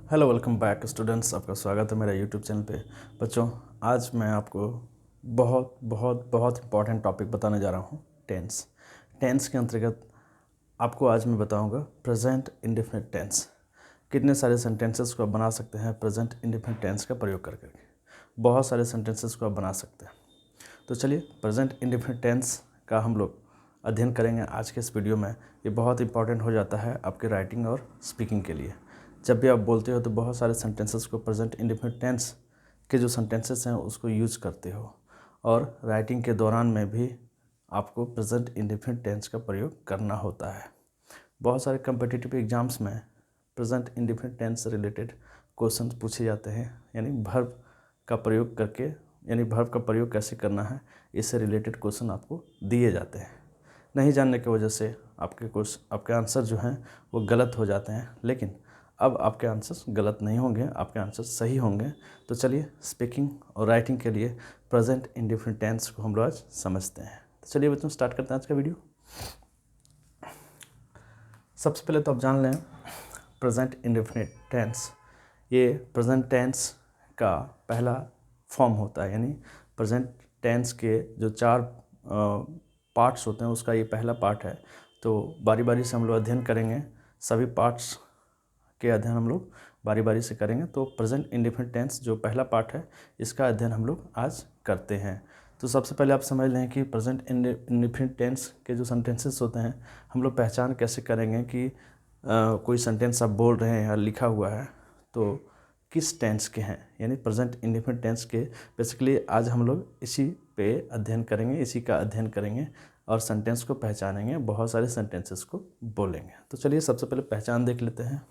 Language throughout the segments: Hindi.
हेलो वेलकम बैक स्टूडेंट्स, आपका स्वागत है मेरा यूट्यूब चैनल पे। बच्चों, आज मैं आपको बहुत बहुत बहुत इंपॉर्टेंट टॉपिक बताने जा रहा हूँ। टेंस के अंतर्गत आपको आज मैं बताऊँगा प्रेजेंट इंडेफिनिट टेंस। कितने सारे सेंटेंसेस को आप बना सकते हैं प्रेजेंट इंडेफिनिट टेंस का प्रयोग करके। बहुत सारे सेंटेंसेस को आप बना सकते हैं। तो चलिए, प्रेजेंट इंडेफिनिट टेंस का हम लोग अध्ययन करेंगे आज के इस वीडियो में। ये बहुत इंपॉर्टेंट हो जाता है आपके राइटिंग और स्पीकिंग के लिए। जब भी आप बोलते हो तो बहुत सारे सेंटेंसेस को प्रेजेंट इंडेफिनिट टेंस के जो सेंटेंसेस हैं उसको यूज करते हो, और राइटिंग के दौरान में भी आपको प्रेजेंट इंडेफिनिट टेंस का प्रयोग करना होता है। बहुत सारे कम्पिटिटिव एग्जाम्स में प्रेजेंट इंडेफिनिट टेंस से रिलेटेड क्वेश्चन पूछे जाते हैं, यानी वर्ब का प्रयोग करके, यानी वर्ब का प्रयोग कैसे करना है, इससे रिलेटेड क्वेश्चन आपको दिए जाते हैं। नहीं जानने की वजह से आपके आंसर जो हैं वो गलत हो जाते हैं, लेकिन अब आपके आंसर्स गलत नहीं होंगे, आपके आंसर्स सही होंगे। तो चलिए, स्पीकिंग और राइटिंग के लिए प्रेजेंट इंडेफिनिट टेंस को हम लोग आज समझते हैं। तो चलिए बच्चों, स्टार्ट करते हैं आज का वीडियो। सबसे पहले तो आप जान लें प्रेजेंट इंडेफिनिट टेंस, ये प्रेजेंट टेंस का पहला फॉर्म होता है, यानी प्रेजेंट टेंस के जो 4 पार्ट्स होते हैं उसका ये पहला पार्ट है। तो बारी बारी से हम लोग अध्ययन करेंगे, सभी पार्ट्स के अध्ययन हम लोग बारी बारी से करेंगे। तो प्रेजेंट इंडेफिनिट टेंस जो पहला पार्ट है, इसका अध्ययन हम लोग आज करते हैं। तो सबसे पहले आप समझ लें कि प्रेजेंट इंडेफिनिट टेंस के जो सेंटेंसेस होते हैं, हम लोग पहचान कैसे करेंगे कि कोई सेंटेंस आप बोल रहे हैं या लिखा हुआ है तो किस टेंस के हैं, यानी प्रेजेंट इंडेफिनिट टेंस के। बेसिकली आज हम लोग इसी पे अध्ययन करेंगे, इसी का अध्ययन करेंगे और सेंटेंस को पहचानेंगे, बहुत सारे सेंटेंसेस को बोलेंगे। तो चलिए सबसे पहले पहचान देख लेते हैं।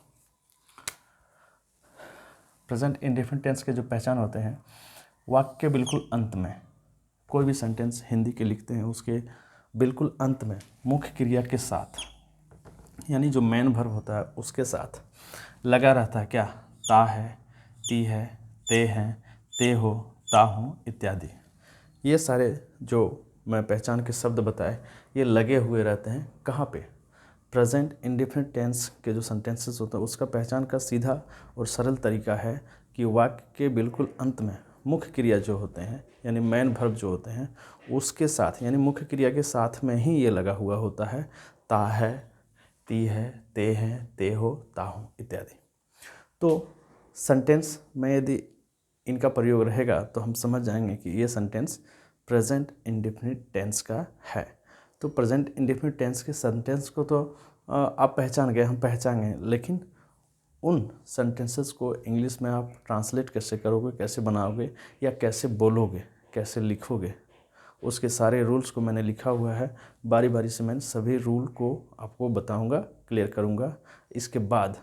प्रेजेंट इंडेफिनिट टेंस के जो पहचान होते हैं, वाक्य के बिल्कुल अंत में, कोई भी सेंटेंस हिंदी के लिखते हैं उसके बिल्कुल अंत में मुख्य क्रिया के साथ, यानी जो मेन वर्ब होता है उसके साथ लगा रहता है क्या, ता है, ती है, ते हैं, ते हो, ता हूँ इत्यादि। ये सारे जो मैं पहचान के शब्द बताए, ये लगे हुए रहते हैं कहाँ पे, प्रेजेंट इंडेफिनिट टेंस के जो सेंटेंसेस होता है उसका पहचान का सीधा और सरल तरीका है कि वाक्य के बिल्कुल अंत में मुख्य क्रिया जो होते हैं, यानी मेन वर्ब जो होते हैं उसके साथ, यानी मुख्य क्रिया के साथ में ही ये लगा हुआ होता है। ता है, ती है, ते हैं, ते हो, ता हूँ इत्यादि। तो सेंटेंस में यदि इनका प्रयोग रहेगा तो हम समझ जाएंगे कि ये सेंटेंस प्रेजेंट इंडेफिनिट टेंस का है। तो प्रेजेंट इंडेफिनिट टेंस के सेंटेंस को तो आप पहचान गए, हम पहचान गए, लेकिन उन सेंटेंसेस को इंग्लिश में आप ट्रांसलेट कैसे करोगे, कैसे बनाओगे या कैसे बोलोगे, कैसे लिखोगे, उसके सारे रूल्स को मैंने लिखा हुआ है। बारी बारी से मैं सभी रूल को आपको बताऊंगा, क्लियर करूंगा। इसके बाद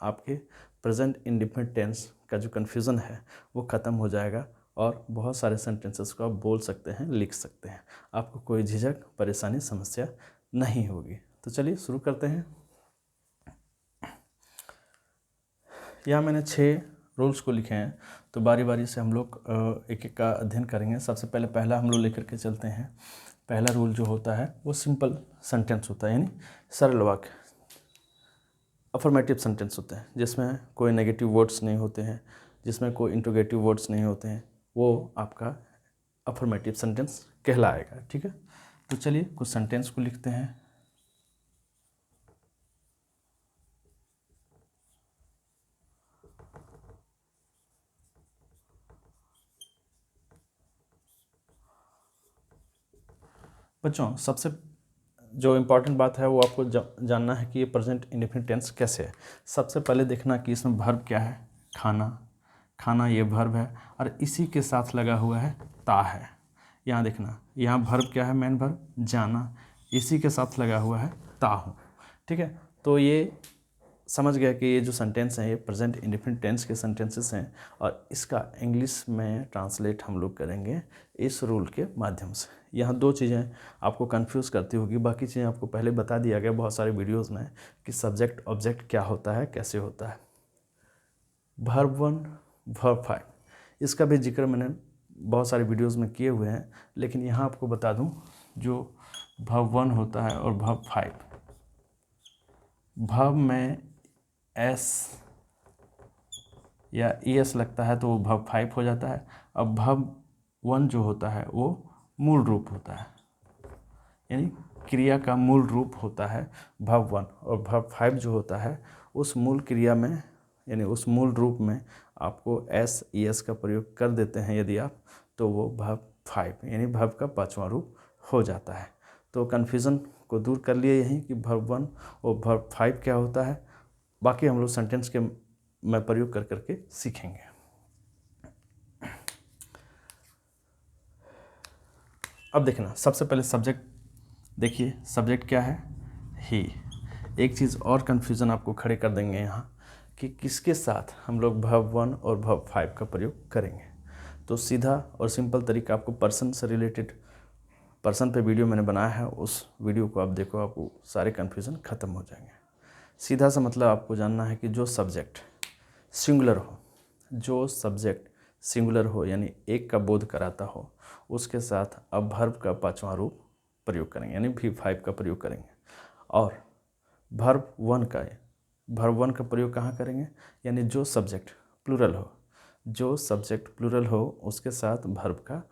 आपके प्रेजेंट इंडेफिनिट टेंस का जो कन्फ्यूज़न है वो ख़त्म हो जाएगा और बहुत सारे सेंटेंसेस को आप बोल सकते हैं, लिख सकते हैं। आपको कोई झिझक, परेशानी, समस्या नहीं होगी। तो चलिए शुरू करते हैं। यहाँ मैंने 6 रूल्स को लिखे हैं, तो बारी बारी से हम लोग एक एक का अध्ययन करेंगे। सबसे पहले पहला हम लोग लेकर के चलते हैं। पहला रूल जो होता है वो सिंपल सेंटेंस होता है, यानी सरल वाक्य, अफर्मेटिव सेंटेंस होते हैं, जिसमें कोई नेगेटिव वर्ड्स नहीं होते हैं, जिसमें कोई इंट्रोगेटिव वर्ड्स नहीं होते हैं, वो आपका अफर्मेटिव सेंटेंस कहलाएगा। ठीक है, तो चलिए कुछ सेंटेंस को लिखते हैं। बच्चों, सबसे जो इम्पॉर्टेंट बात है वो आपको जानना है कि ये प्रेजेंट इंडेफिनिट टेंस कैसे है। सबसे पहले देखना कि इसमें वर्ब क्या है, खाना। खाना ये वर्ब है और इसी के साथ लगा हुआ है ता है। यहाँ देखना, यहाँ वर्ब क्या है, मेन वर्ब जाना, इसी के साथ लगा हुआ है ता हूँ। ठीक है, तो ये समझ गया कि ये जो सेंटेंस हैं ये प्रेजेंट इंडेफिनिट टेंस के सेंटेंसेस हैं, और इसका इंग्लिश में ट्रांसलेट हम लोग करेंगे इस रूल के माध्यम से। यहाँ 2 चीज़ें आपको कंफ्यूज करती होगी, बाकी चीज़ें आपको पहले बता दिया गया बहुत सारे वीडियोस में कि सब्जेक्ट ऑब्जेक्ट क्या होता है, कैसे होता है। वर्ब 1, वर्ब 5, इसका भी जिक्र मैंने बहुत सारे वीडियोज़ में किए हुए हैं, लेकिन यहाँ आपको बता दूँ जो वर्ब 1 होता है और वर्ब 5, वर्ब में एस या ES लगता है तो वो verb 5 हो जाता है। अब verb 1 जो होता है वो मूल रूप होता है, यानी क्रिया का मूल रूप होता है verb 1, और verb 5 जो होता है उस मूल क्रिया में यानी उस मूल रूप में आपको S ES का प्रयोग कर देते हैं यदि आप, तो वो verb 5 यानी verb का 5वां रूप हो जाता है। तो कन्फ्यूज़न को दूर कर लिए यहीं कि verb 1 और verb 5 क्या होता है, बाकी हम लोग सेंटेंस के में प्रयोग कर करके सीखेंगे। अब देखना, सबसे पहले सब्जेक्ट देखिए, सब्जेक्ट क्या है, ही। एक चीज़ और कन्फ्यूज़न आपको खड़े कर देंगे यहाँ कि किसके साथ हम लोग verb 1 और verb 5 का प्रयोग करेंगे। तो सीधा और सिंपल तरीका आपको पर्सन से रिलेटेड, पर्सन पे वीडियो मैंने बनाया है, उस वीडियो को आप देखो, आपको सारे कन्फ्यूज़न ख़त्म हो जाएंगे। सीधा सा मतलब आपको जानना है कि जो सब्जेक्ट सिंगुलर हो, जो सब्जेक्ट सिंगुलर हो यानी एक का बोध कराता हो, उसके साथ अब वर्ब का 5वां रूप प्रयोग करेंगे यानी V5 का प्रयोग करेंगे। और वर्ब 1 का प्रयोग कहाँ करेंगे, यानी जो सब्जेक्ट प्लूरल हो, जो सब्जेक्ट प्लूरल हो उसके साथ वर्ब का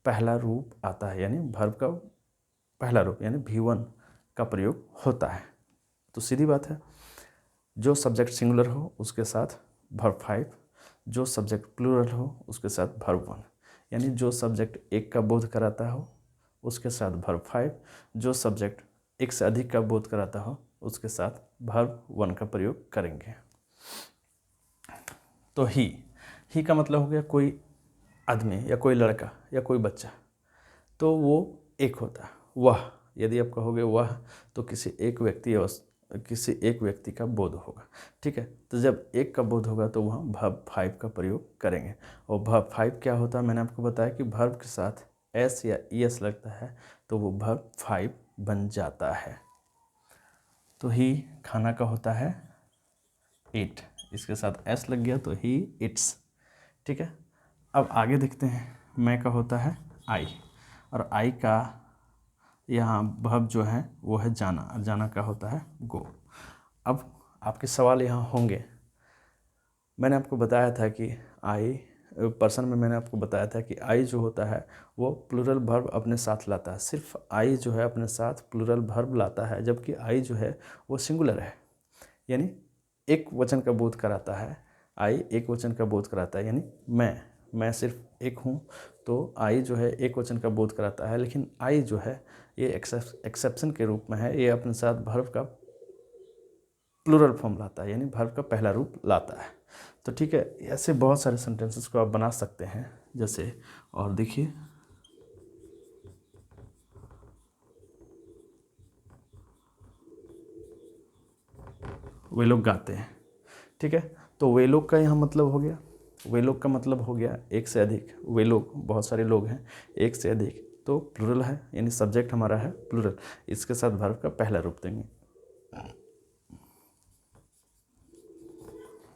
पहला रूप आता है, यानी वर्ब का पहला रूप यानी V1 का प्रयोग होता है। तो सीधी बात है, जो सब्जेक्ट सिंगुलर हो उसके साथ वर्ब 5, जो सब्जेक्ट प्लूरल हो उसके साथ वर्ब 1, यानी जो सब्जेक्ट एक का बोध कराता हो उसके साथ वर्ब 5, जो सब्जेक्ट एक से अधिक का बोध कराता हो उसके साथ वर्ब 1 का प्रयोग करेंगे। तो ही का मतलब हो गया कोई आदमी या कोई लड़का या कोई बच्चा, तो वो एक होता है। वह, यदि आप कहोगे वह, तो किसी एक व्यक्ति का बोध होगा, ठीक है। तो जब एक का बोध होगा तो वहाँ verb 5 का प्रयोग करेंगे। और verb 5 क्या होता है, मैंने आपको बताया कि verb के साथ S या ES लगता है तो वो verb 5 बन जाता है। तो ही खाना का होता है eat, इसके साथ S लग गया तो ही eats, ठीक है। अब आगे देखते हैं, मैं का होता है I, और I का यहाँ verb जो है वो है जाना, और जाना का होता है go। अब आपके सवाल यहाँ होंगे, मैंने आपको बताया था कि पर्सन में मैंने आपको बताया था कि आई जो होता है वो प्लूरल वर्ब अपने साथ लाता है, सिर्फ आई जो है अपने साथ प्लूरल वर्ब लाता है, जबकि आई जो है वो सिंगुलर है, यानी एक वचन का बोध कराता है। आई एक वचन का बोध कराता है, यानी मैं सिर्फ एक हूँ, तो आई जो है एक वचन का बोध कराता है, लेकिन आई जो है ये एक्सेप्शन के रूप में है, ये अपने साथ वर्ब का प्लूरल फॉर्म लाता है, यानी वर्ब का पहला रूप लाता है। तो ठीक है, ऐसे बहुत सारे सेंटेंसेस को आप बना सकते हैं जैसे, और देखिए वे लोग गाते हैं, ठीक है। तो वे लोग का यहाँ मतलब हो गया, वे लोग का मतलब हो गया एक से अधिक, वे लोग बहुत सारे लोग हैं, एक से अधिक, तो प्लूरल है, यानी सब्जेक्ट हमारा है प्लूरल, इसके साथ वर्ब का पहला रूप देंगे।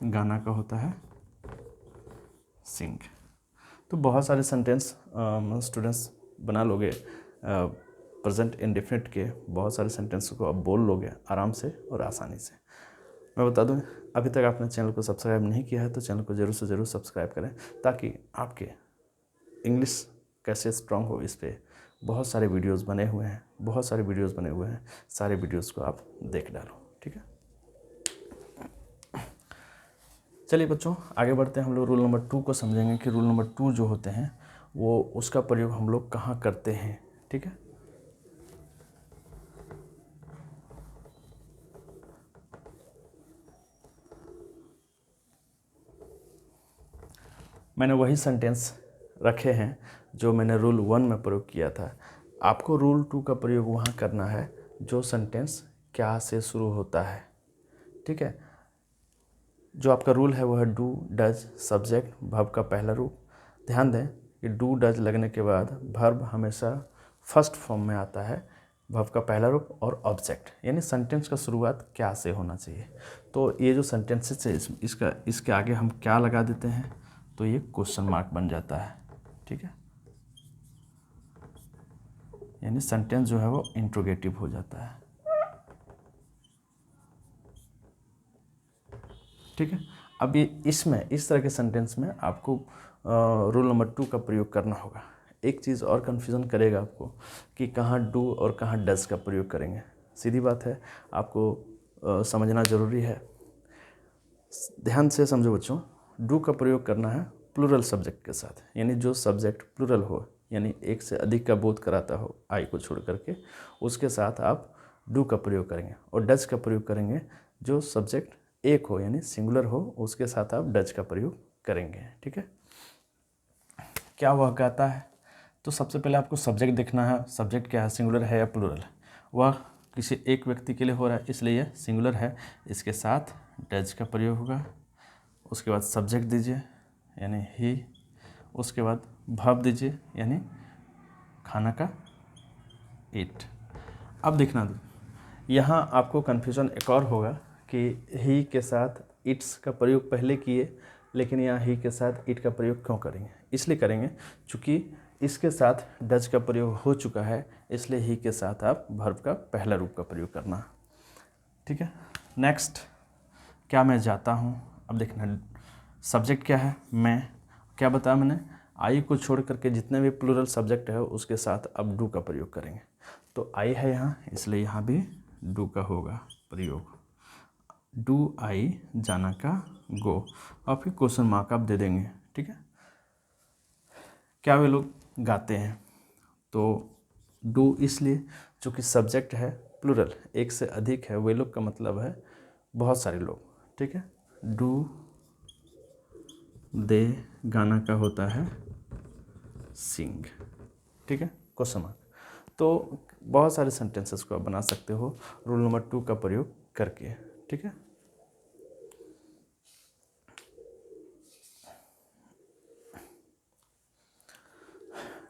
गाना का होता है सिंग। तो बहुत सारे सेंटेंस स्टूडेंट्स बना लोगे, प्रेजेंट इंडेफिनिट के बहुत सारे सेंटेंस को आप बोल लोगे आराम से और आसानी से। मैं बता दूं, अभी तक आपने चैनल को सब्सक्राइब नहीं किया है तो चैनल को ज़रूर से ज़रूर सब्सक्राइब करें, ताकि आपके इंग्लिश कैसे स्ट्रांग हो, इस पर बहुत सारे वीडियोस बने हुए हैं, बहुत सारे वीडियोस बने हुए हैं, सारे वीडियोस को आप देख डालो, ठीक है। चलिए बच्चों, आगे बढ़ते हैं, हम लोग रूल नंबर 2 को समझेंगे कि रूल नंबर 2 जो होते हैं वो उसका प्रयोग हम लोग कहाँ करते हैं, ठीक है। मैंने वही सेंटेंस रखे हैं जो मैंने रूल 1 में प्रयोग किया था। आपको रूल 2 का प्रयोग वहाँ करना है जो सेंटेंस क्या से शुरू होता है, ठीक है। जो आपका रूल है वह है डू डज सब्जेक्ट वर्ब का पहला रूप। ध्यान दें कि डू डज लगने के बाद वर्ब हमेशा फर्स्ट फॉर्म में आता है, वर्ब का पहला रूप और ऑब्जेक्ट, यानी सेंटेंस का शुरुआत क्या से होना चाहिए। तो ये जो सेंटेंसेस है इसके आगे हम क्या लगा देते हैं, तो ये क्वेश्चन मार्क बन जाता है, ठीक है। यानी सेंटेंस जो है वो इंट्रोगेटिव हो जाता है, ठीक है। अब ये इसमें इस तरह के सेंटेंस में आपको रूल नंबर 2 का प्रयोग करना होगा। एक चीज़ और कन्फ्यूज़न करेगा आपको कि कहाँ डू और कहाँ डज का प्रयोग करेंगे। सीधी बात है, आपको समझना ज़रूरी है। ध्यान से समझो बच्चों, डू का प्रयोग करना है प्लूरल सब्जेक्ट के साथ, यानी जो सब्जेक्ट प्लूरल हो, यानी एक से अधिक का बोध कराता हो आई को छोड़ करके, उसके साथ आप डू का प्रयोग करेंगे। और डज का प्रयोग करेंगे जो सब्जेक्ट एक हो यानी सिंगुलर हो, उसके साथ आप डज का प्रयोग करेंगे। ठीक है, क्या वह गाता है? तो सबसे पहले आपको सब्जेक्ट देखना है, सब्जेक्ट क्या है, सिंगुलर है या प्लूरल है। वह किसी एक व्यक्ति के लिए हो रहा है इसलिए यह सिंगुलर है, इसके साथ डज का प्रयोग होगा। उसके बाद सब्जेक्ट दीजिए यानी ही, उसके बाद वर्ब दीजिए यानी खाना का ईट। अब देखना यहाँ आपको कन्फ्यूज़न एक और होगा कि ही के साथ इट्स का प्रयोग पहले किए, लेकिन यहाँ ही के साथ इट का प्रयोग क्यों करेंगे? इसलिए करेंगे चूँकि इसके साथ डज का प्रयोग हो चुका है, इसलिए ही के साथ आप वर्ब का पहला रूप का प्रयोग करना। ठीक है, नेक्स्ट, क्या मैं जाता हूँ? अब देखना सब्जेक्ट क्या है, मैं। क्या बताया मैंने, आई को छोड़ करके जितने भी प्लूरल सब्जेक्ट है उसके साथ अब डू का प्रयोग करेंगे। तो आई है यहाँ, इसलिए यहाँ भी डू का होगा प्रयोग। डू आई जाना का गो, और फिर क्वेश्चन मार्क आप दे देंगे। ठीक है, क्या वे लोग गाते हैं? तो डू इसलिए चूँकि सब्जेक्ट है प्लूरल, एक से अधिक है, वे लोग का मतलब है बहुत सारे लोग। ठीक है, डू दे गाना का होता है सिंग। ठीक है, क्वेश्चन मार्क। तो बहुत सारे सेंटेंसेस को आप बना सकते हो रूल नंबर 2 का प्रयोग करके। ठीक है,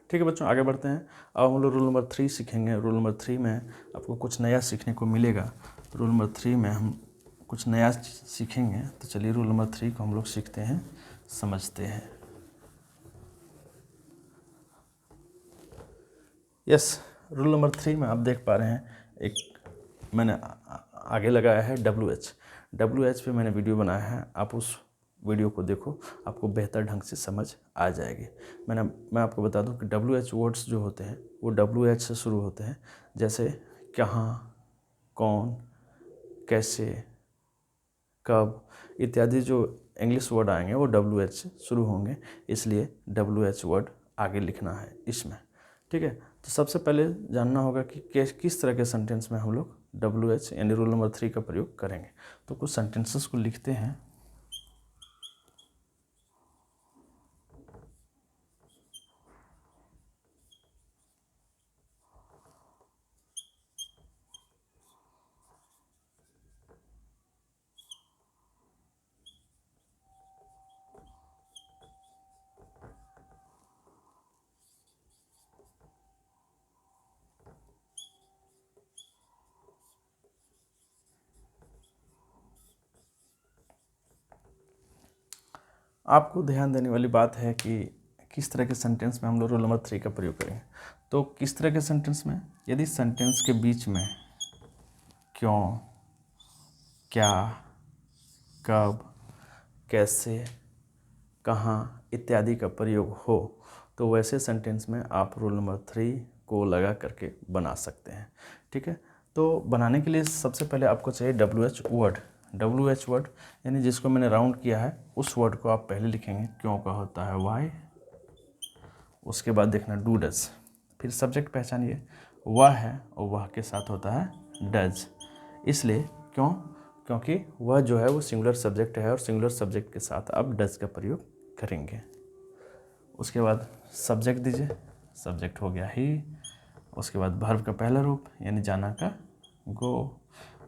ठीक है बच्चों, आगे बढ़ते हैं। अब हम लोग रूल नंबर 3 सीखेंगे। रूल नंबर 3 में आपको कुछ नया सीखने को मिलेगा। रूल नंबर 3 में हम कुछ नया सीखेंगे। तो चलिए रूल नंबर 3 को हम लोग सीखते हैं, समझते हैं। यस, रूल नंबर 3 में आप देख पा रहे हैं, एक मैंने आगे लगाया है WH पे मैंने वीडियो बनाया है। आप उस वीडियो को देखो, आपको बेहतर ढंग से समझ आ जाएगी। मैं आपको बता दूं कि WH वर्ड्स जो होते हैं वो WH से शुरू होते हैं, जैसे कहाँ, कौन, कैसे, कब इत्यादि जो इंग्लिश वर्ड आएंगे वो WH से शुरू होंगे, इसलिए WH वर्ड आगे लिखना है इसमें। ठीक है, तो सबसे पहले जानना होगा कि किस तरह के सेंटेंस में हम लोग WH यानी रूल नंबर 3 का प्रयोग करेंगे। तो कुछ सेंटेंसेस को लिखते हैं। आपको ध्यान देने वाली बात है कि किस तरह के सेंटेंस में हम लोग रूल नंबर 3 का प्रयोग करेंगे। तो किस तरह के सेंटेंस में, यदि सेंटेंस के बीच में क्यों, क्या, कब, कैसे, कहाँ इत्यादि का प्रयोग हो, तो वैसे सेंटेंस में आप रूल नंबर 3 को लगा करके बना सकते हैं। ठीक है, तो बनाने के लिए सबसे पहले आपको चाहिए WH वर्ड। WH वर्ड यानी जिसको मैंने राउंड किया है उस वर्ड को आप पहले लिखेंगे। क्यों का होता है वाई, उसके बाद देखना डू डज, फिर सब्जेक्ट पहचानिए, वह है और वह के साथ होता है डज। इसलिए क्यों, क्योंकि वह जो है वो सिंगुलर सब्जेक्ट है और सिंगुलर सब्जेक्ट के साथ आप डज का प्रयोग करेंगे। उसके बाद सब्जेक्ट दीजिए, सब्जेक्ट हो गया ही। उसके बाद वर्ब का पहला रूप यानी जाना का गो।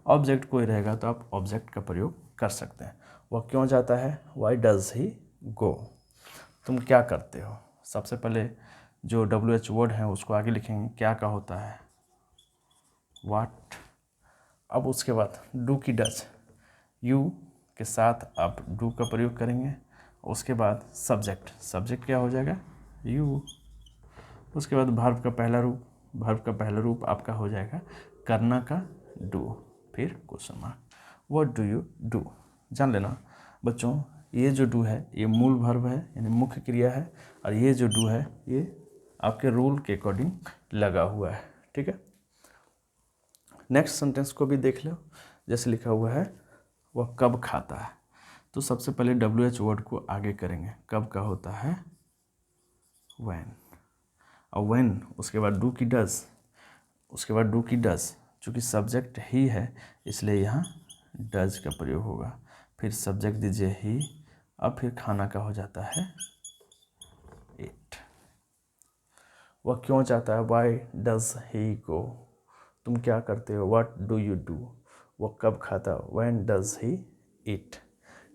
ऑब्जेक्ट कोई रहेगा तो आप ऑब्जेक्ट का प्रयोग कर सकते हैं। वह क्यों जाता है, वाई डज ही गो। तुम क्या करते हो, सबसे पहले जो WH वर्ड है उसको आगे लिखेंगे। क्या का होता है वाट। अब उसके बाद डू की डज, यू के साथ आप डू का प्रयोग करेंगे। उसके बाद सब्जेक्ट क्या हो जाएगा यू। उसके बाद वर्ब का पहला रूप आपका हो जाएगा करना का डू, फिर question mark. What do you do. जान लेना बच्चों ये जो डू है ये मूल वर्ब है यानी मुख्य क्रिया है, और ये जो डू है ये आपके रूल के अकॉर्डिंग लगा हुआ है। ठीक है, नेक्स्ट सेंटेंस को भी देख लो। जैसे लिखा हुआ है वह कब खाता है, तो सबसे पहले WH वर्ड को आगे करेंगे। कब का होता है when, और when उसके बाद डू की डज, उसके बाद डू की डज, चूँकि सब्जेक्ट ही है इसलिए यहाँ डज का प्रयोग होगा। फिर सब्जेक्ट दीजिए ही, अब फिर खाना का हो जाता है इट। वह क्यों चाहता है, वाई डज ही गो, तुम क्या करते हो, व्हाट डू यू डू। वह कब खाता है, व्हेन डज ही ईट।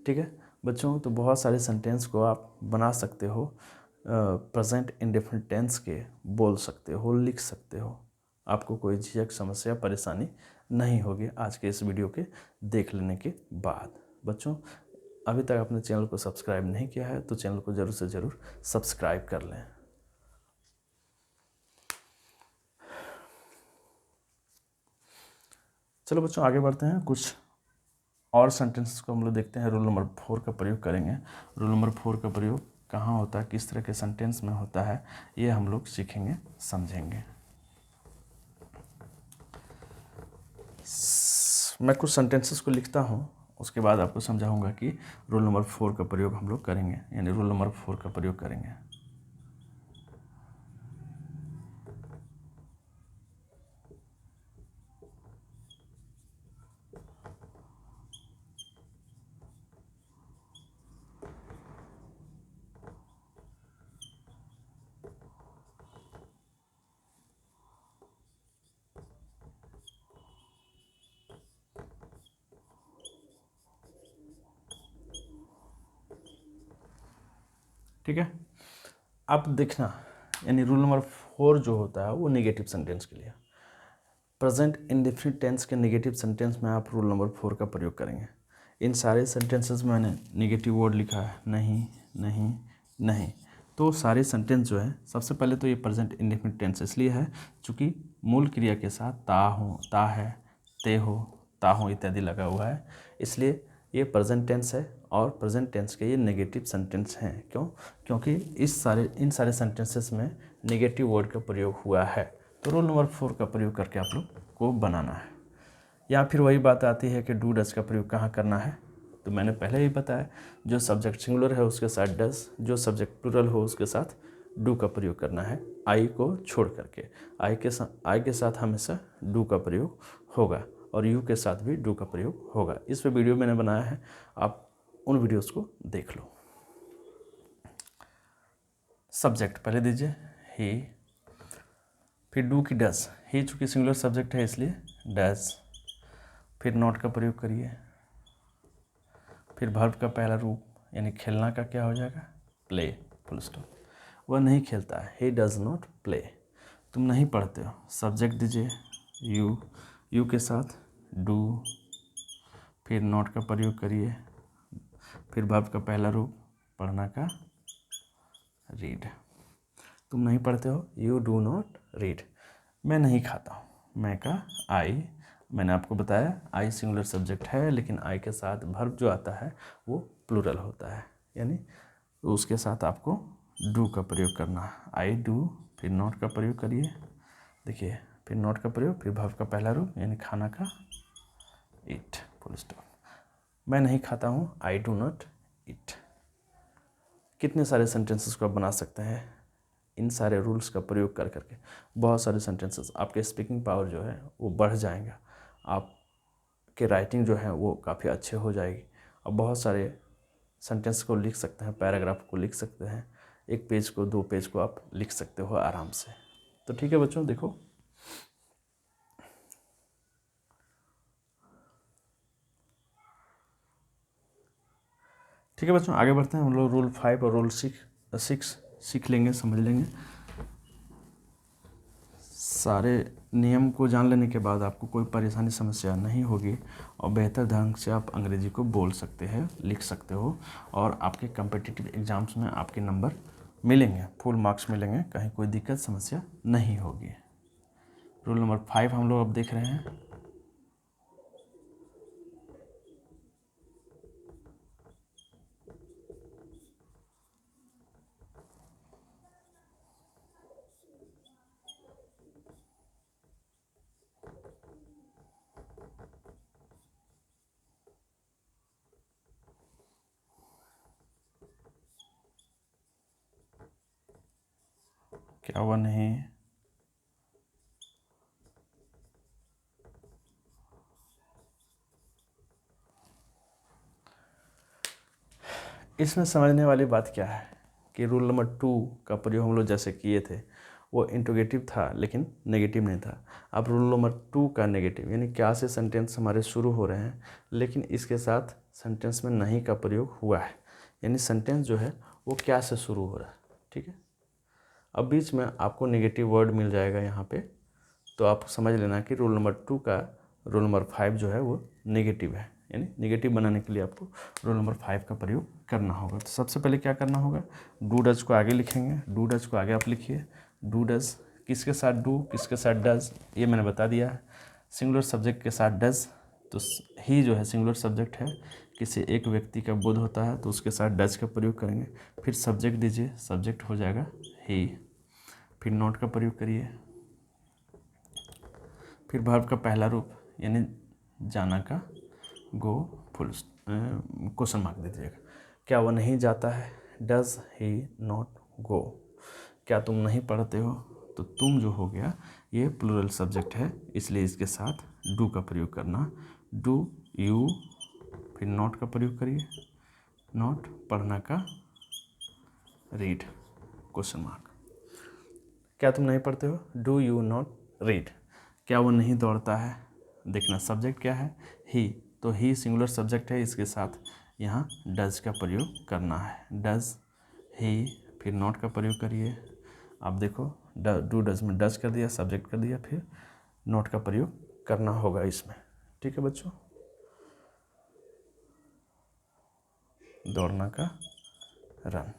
ठीक है बच्चों, तो बहुत सारे सेंटेंस को आप बना सकते हो, प्रेजेंट इंडेफिनिट टेंस के बोल सकते हो, लिख सकते हो। आपको कोई झिझक, समस्या, परेशानी नहीं होगी आज के इस वीडियो के देख लेने के बाद। बच्चों, अभी तक अपने चैनल को सब्सक्राइब नहीं किया है तो चैनल को ज़रूर से ज़रूर सब्सक्राइब कर लें। चलो बच्चों आगे बढ़ते हैं, कुछ और सेंटेंसेस को हम लोग देखते हैं। रूल नंबर 4 का प्रयोग करेंगे। रूल नंबर 4 का प्रयोग कहाँ होता है, किस तरह के सेंटेंस में होता है, ये हम लोग सीखेंगे, समझेंगे। मैं कुछ सेंटेंसेस को लिखता हूँ, उसके बाद आपको समझाऊंगा कि रूल नंबर 4 का प्रयोग हम लोग करेंगे, यानी रूल नंबर 4 का प्रयोग करेंगे। ठीक है, अब देखना, यानी रूल नंबर 4 जो होता है वो नेगेटिव सेंटेंस के लिए। प्रेजेंट इंडेफिनिट टेंस के नेगेटिव सेंटेंस में आप रूल नंबर 4 का प्रयोग करेंगे। इन सारे सेंटेंसेस में मैंने नेगेटिव वर्ड लिखा है, नहीं नहीं नहीं। तो सारे सेंटेंस जो है, सबसे पहले तो ये प्रेजेंट इंडेफिनिट टेंस इसलिए है चूँकि मूल क्रिया के साथ ता हो, ता है, ते हो, ता हो इत्यादि लगा हुआ है, इसलिए ये प्रेजेंट टेंस है और प्रेजेंट टेंस के ये नेगेटिव सेंटेंस हैं। क्यों? क्योंकि इन सारे सेंटेंसेस में नेगेटिव वर्ड का प्रयोग हुआ है। तो रूल नंबर 4 का प्रयोग करके आप लोग को बनाना है। या फिर वही बात आती है कि डू डज का प्रयोग कहाँ करना है, तो मैंने पहले ही बताया, जो सब्जेक्ट सिंगुलर है उसके साथ डज, जो सब्जेक्ट प्लूरल हो उसके साथ डू का प्रयोग करना है, आई को छोड़ करके। आई के साथ हमेशा डू का प्रयोग होगा और यू के साथ भी डू का प्रयोग होगा। इस पे वीडियो मैंने बनाया है, आप उन वीडियोस को देख लो। सब्जेक्ट पहले दीजिए ही, फिर डू की डज, ही चूँकि सिंगुलर सब्जेक्ट है इसलिए डज, फिर नॉट का प्रयोग करिए, फिर वर्ब का पहला रूप यानी खेलना का क्या हो जाएगा, प्ले, फुल स्टॉप। वह नहीं खेलता है, ही डज नॉट प्ले। तुम नहीं पढ़ते हो, सब्जेक्ट दीजिए यू, यू के साथ डू, फिर नॉट का प्रयोग करिए, फिर वर्ब का पहला रूप पढ़ना का रीड। तुम नहीं पढ़ते हो, यू डू नॉट रीड। मैं नहीं खाता हूँ, मैं का आई, मैंने आपको बताया आई सिंगुलर सब्जेक्ट है लेकिन आई के साथ वर्ब जो आता है वो प्लूरल होता है, यानी उसके साथ आपको डू का प्रयोग करना है। आई डू, फिर नॉट का प्रयोग करिए, देखिए फिर नॉट का प्रयोग, फिर वर्ब का पहला रूप यानी खाना का ईट, फुल स्टॉप। मैं नहीं खाता हूँ, आई डू नॉट ईट। कितने सारे सेंटेंसेस को आप बना सकते हैं इन सारे रूल्स का प्रयोग कर करके। बहुत सारे सेंटेंसेस, आपके स्पीकिंग पावर जो है वो बढ़ जाएगा, आपके राइटिंग जो है वो काफ़ी अच्छे हो जाएगी, और बहुत सारे सेंटेंस को लिख सकते हैं, पैराग्राफ को लिख सकते हैं, एक पेज को, 2 पेज को आप लिख सकते हो आराम से। तो ठीक है बच्चों, देखो ठीक है बच्चों, आगे बढ़ते हैं। हम लोग रूल 5 और रूल 6 सीख लेंगे, समझ लेंगे। सारे नियम को जान लेने के बाद आपको कोई परेशानी, समस्या नहीं होगी और बेहतर ढंग से आप अंग्रेजी को बोल सकते हैं, लिख सकते हो, और आपके कम्पिटिटिव एग्ज़ाम्स में आपके नंबर मिलेंगे, फुल मार्क्स मिलेंगे, कहीं कोई दिक्कत समस्या नहीं होगी। रूल नंबर 5 हम लोग अब देख रहे हैं। क्या वह नहीं इसमें समझने वाली बात क्या है कि रूल नंबर 2 का प्रयोग हम लोग जैसे किए थे वो इंट्रोगेटिव था लेकिन नेगेटिव नहीं था। अब रूल नंबर 2 का नेगेटिव यानी क्या से सेंटेंस हमारे शुरू हो रहे हैं लेकिन इसके साथ सेंटेंस में नहीं का प्रयोग हुआ है, यानी सेंटेंस जो है वो क्या से शुरू हो रहा है। ठीक है, अब बीच में आपको नेगेटिव वर्ड मिल जाएगा यहाँ पे, तो आप समझ लेना कि रूल नंबर 2 का रूल नंबर 5 जो है वो नेगेटिव है, यानी नेगेटिव बनाने के लिए आपको रूल नंबर 5 का प्रयोग करना होगा। तो सबसे पहले क्या करना होगा, डू डज को आगे लिखेंगे, डू डज को आगे आप लिखिए। डू डज किसके साथ डू, किसके साथ डज, ये मैंने बता दिया है। सिंगुलर सब्जेक्ट के साथ डज, तो ही जो है सिंगुलर सब्जेक्ट है, किसी एक व्यक्ति का बोध होता है तो उसके साथ डज का प्रयोग करेंगे। फिर सब्जेक्ट दीजिए, सब्जेक्ट हो जाएगा ही। फिर नॉट का प्रयोग करिए। फिर वर्ब का पहला रूप यानी जाना का गो फुल क्वेश्चन मार्क दीजिएगा। क्या वह नहीं जाता है, डज ही नॉट गो। क्या तुम नहीं पढ़ते हो, तो तुम जो हो गया ये प्लूरल सब्जेक्ट है इसलिए इसके साथ डू का प्रयोग करना। डू यू, फिर नॉट का प्रयोग करिए, नॉट पढ़ना का रीड क्वेश्चन मार्क। क्या तुम नहीं पढ़ते हो, डू यू नॉट रीड। क्या वो नहीं दौड़ता है, देखना सब्जेक्ट क्या है ही, तो ही सिंगुलर सब्जेक्ट है, इसके साथ यहाँ डज का प्रयोग करना है, डज ही। फिर नॉट का प्रयोग करिए। आप देखो डू डज में डज कर दिया, सब्जेक्ट कर दिया, फिर नॉट का प्रयोग करना होगा इसमें। ठीक है बच्चों, दौड़ना का रन।